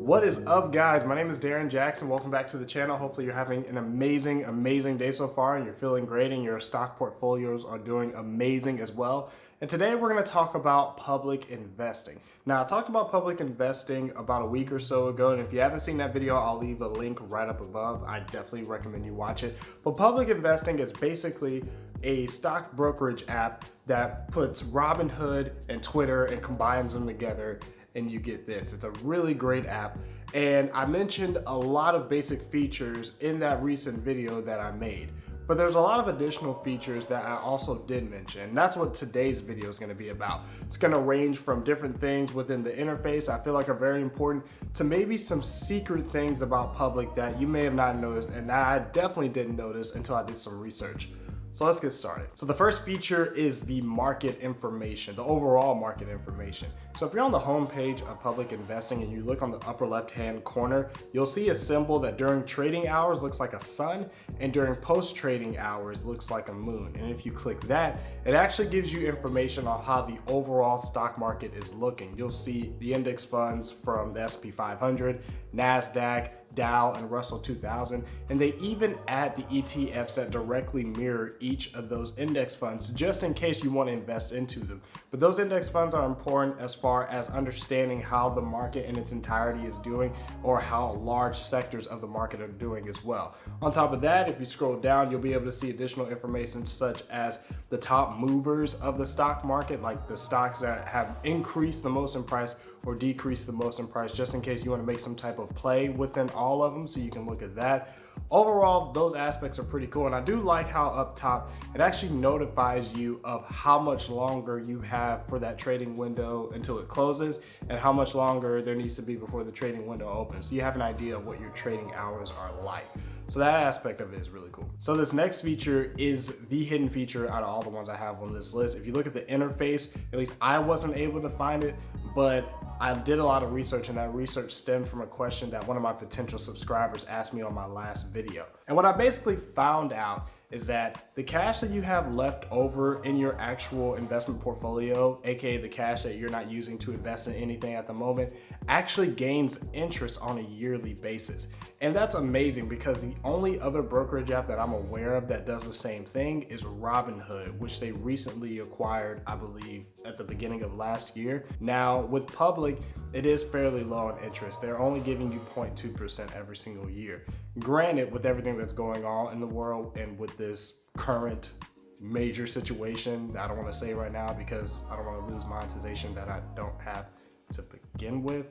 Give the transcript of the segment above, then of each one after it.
What is up, guys? My name is Darren Jackson. Welcome back to the channel. Hopefully you're having an amazing day so far and you're feeling great and your stock portfolios are doing amazing as well. And today we're going to talk about public investing. Now, I talked about public investing about a week or so ago, and if you haven't seen that video, I'll leave a link right up above. I definitely recommend you watch it. But public investing is basically a stock brokerage app that puts Robinhood and Twitter and combines them together, and you get this. It's a really great app, and I mentioned a lot of basic features in that recent video that I made, but there's a lot of additional features that I also did mention, and that's what today's video is going to be about. It's going to range from different things within the interface I feel like are very important to maybe some secret things about public that you may have not noticed, and I definitely didn't notice until I did some research. So let's get started. So the first feature is the market information, the overall market information. So if you're on the home page of public investing and you look on the upper left-hand corner, you'll see a symbol that during trading hours looks like a sun and during post-trading hours looks like a moon. And if you click that, it actually gives you information on how the overall stock market is looking. You'll see the index funds from the S&P 500, NASDAQ, Dow, and Russell 2000, and they even add the ETFs that directly mirror each of those index funds just in case you want to invest into them. But those index funds are important as far as understanding how the market in its entirety is doing or how large sectors of the market are doing as well. On top of that, if you scroll down, you'll be able to see additional information such as the top movers of the stock market, like the stocks that have increased the most in price or decrease the most in price, just in case you want to make some type of play within all of them, so you can look at that. Overall, those aspects are pretty cool, and I do like how up top it actually notifies you of how much longer you have for that trading window until it closes and how much longer there needs to be before the trading window opens, so you have an idea of what your trading hours are like. So that aspect of it is really cool. So this next feature is the hidden feature out of all the ones I have on this list. If you look at the interface, at least I wasn't able to find it, but I did a lot of research, and that research stemmed from a question that one of my potential subscribers asked me on my last video. And what I basically found out is that the cash that you have left over in your actual investment portfolio, aka the cash that you're not using to invest in anything at the moment, actually gains interest on a yearly basis. And that's amazing because the only other brokerage app that I'm aware of that does the same thing is Robinhood, which they recently acquired, I believe, at the beginning of last year. Now, with public, it is fairly low in interest. They're only giving you 0.2% every single year. Granted, with everything that's going on in the world and with this current major situation that I don't want to say right now because I don't want to lose monetization that I don't have to begin with.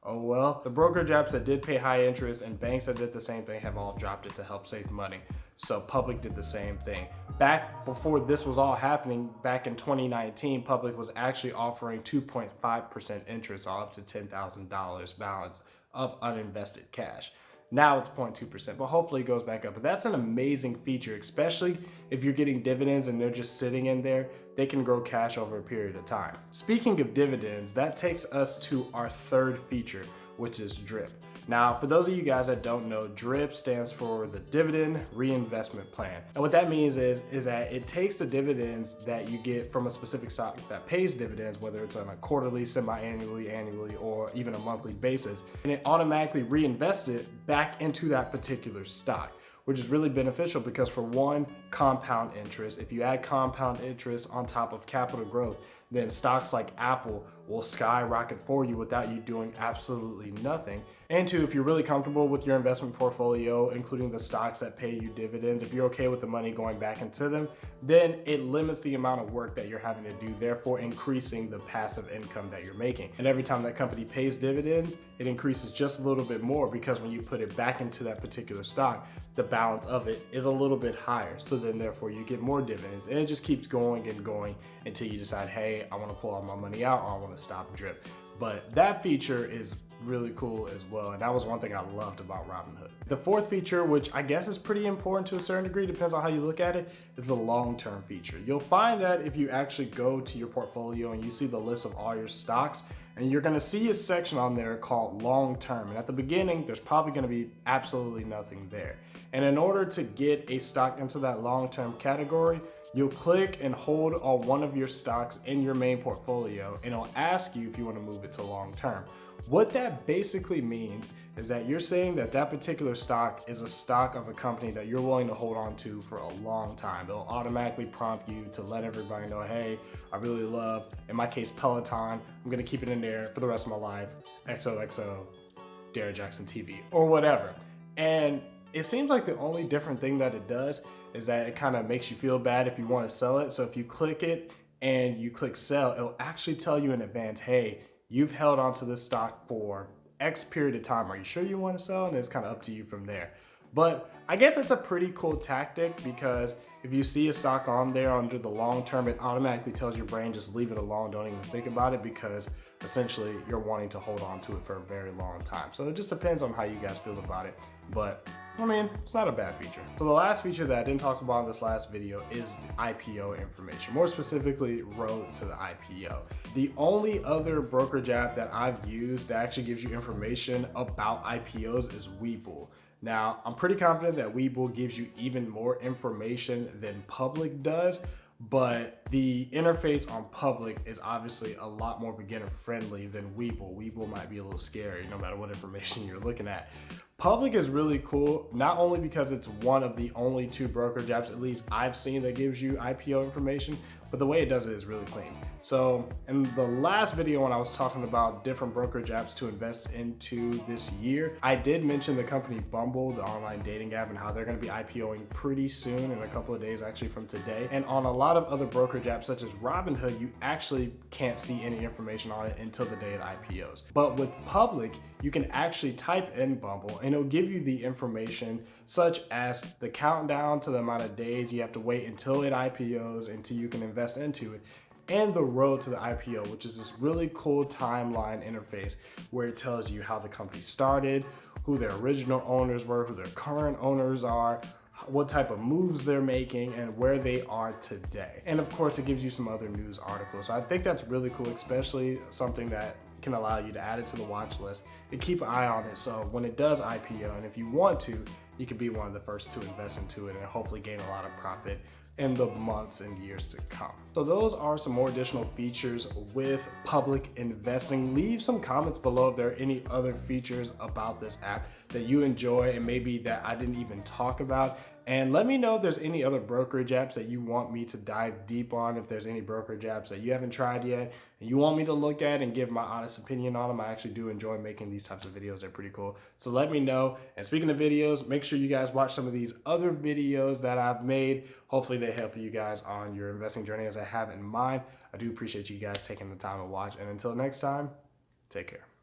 Oh well. The brokerage apps that did pay high interest and banks that did the same thing have all dropped it to help save money. So public did the same thing. Back before this was all happening, back in 2019, public was actually offering 2.5% interest on up to $10,000 balance of uninvested cash. Now it's 0.2%, but hopefully it goes back up. But that's an amazing feature, especially if you're getting dividends and they're just sitting in there. They can grow cash over a period of time. Speaking of dividends, that takes us to our third feature, which is DRIP. Now, for those of you guys that don't know, DRIP stands for the Dividend Reinvestment Plan. And what that means is that it takes the dividends that you get from a specific stock that pays dividends, whether it's on a quarterly, semi-annually, annually, or even a monthly basis, and it automatically reinvests it back into that particular stock, which is really beneficial because, for one, compound interest. If you add compound interest on top of capital growth, then stocks like Apple will skyrocket for you without you doing absolutely nothing. And two, if you're really comfortable with your investment portfolio, including the stocks that pay you dividends, if you're okay with the money going back into them, then it limits the amount of work that you're having to do, therefore increasing the passive income that you're making. And every time that company pays dividends, it increases just a little bit more because when you put it back into that particular stock, the balance of it is a little bit higher. So then therefore you get more dividends, and it just keeps going and going until you decide, hey, I want to pull all my money out, or I want to stop DRIP. But that feature is really cool as well, and that was one thing I loved about Robinhood. The fourth feature, which I guess is pretty important to a certain degree, depends on how you look at it, is the long-term feature. You'll find that if you actually go to your portfolio and you see the list of all your stocks, and you're going to see a section on there called long-term, and at the beginning there's probably going to be absolutely nothing there. And in order to get a stock into that long-term category, you'll click and hold on one of your stocks in your main portfolio, and it'll ask you if you want to move it to long term. What that basically means is that you're saying that that particular stock is a stock of a company that you're willing to hold on to for a long time. It'll automatically prompt you to let everybody know, hey, I really love, in my case, Peloton. I'm gonna keep it in there for the rest of my life. XOXO, Darren Jackson TV, or whatever. And it seems like the only different thing that it does is that it kind of makes you feel bad if you want to sell it. So if you click it and you click sell, it'll actually tell you in advance, hey, you've held onto this stock for X period of time. Are you sure you want to sell? And it's kind of up to you from there. But I guess it's a pretty cool tactic, because if you see a stock on there under the long term, it automatically tells your brain just leave it alone, don't even think about it, because essentially you're wanting to hold on to it for a very long time. So it just depends on how you guys feel about it. But I mean, it's not a bad feature. So the last feature that I didn't talk about in this last video is IPO information, more specifically road to the IPO. The only other brokerage app that I've used that actually gives you information about IPOs is Webull. Now, I'm pretty confident that Webull gives you even more information than Public does, but the interface on Public is obviously a lot more beginner friendly than Webull. Webull might be a little scary no matter what information you're looking at. Public is really cool, not only because it's one of the only 2 brokerage apps, at least I've seen, that gives you IPO information, but the way it does it is really clean. So in the last video when I was talking about different brokerage apps to invest into this year, I did mention the company Bumble, the online dating app, and how they're gonna be IPOing pretty soon, in a couple of days actually from today. And on a lot of other brokerage apps such as Robinhood, you actually can't see any information on it until the day it IPOs. But with Public, you can actually type in Bumble and it'll give you the information such as the countdown to the amount of days you have to wait until it IPOs, until you can invest into it, and the road to the IPO, which is this really cool timeline interface where it tells you how the company started, who their original owners were, who their current owners are, what type of moves they're making, and where they are today. And of course, it gives you some other news articles. So I think that's really cool, especially something that can allow you to add it to the watch list and keep an eye on it. So when it does IPO, and if you want to, you can be one of the first to invest into it and hopefully gain a lot of profit in the months and years to come. So those are some more additional features with Public investing. Leave some comments below if there are any other features about this app that you enjoy and maybe that I didn't even talk about. And let me know if there's any other brokerage apps that you want me to dive deep on, if there's any brokerage apps that you haven't tried yet and you want me to look at and give my honest opinion on them. I actually do enjoy making these types of videos. They're pretty cool. So let me know. And speaking of videos, make sure you guys watch some of these other videos that I've made. Hopefully they help you guys on your investing journey as I have in mine. I do appreciate you guys taking the time to watch. And until next time, take care.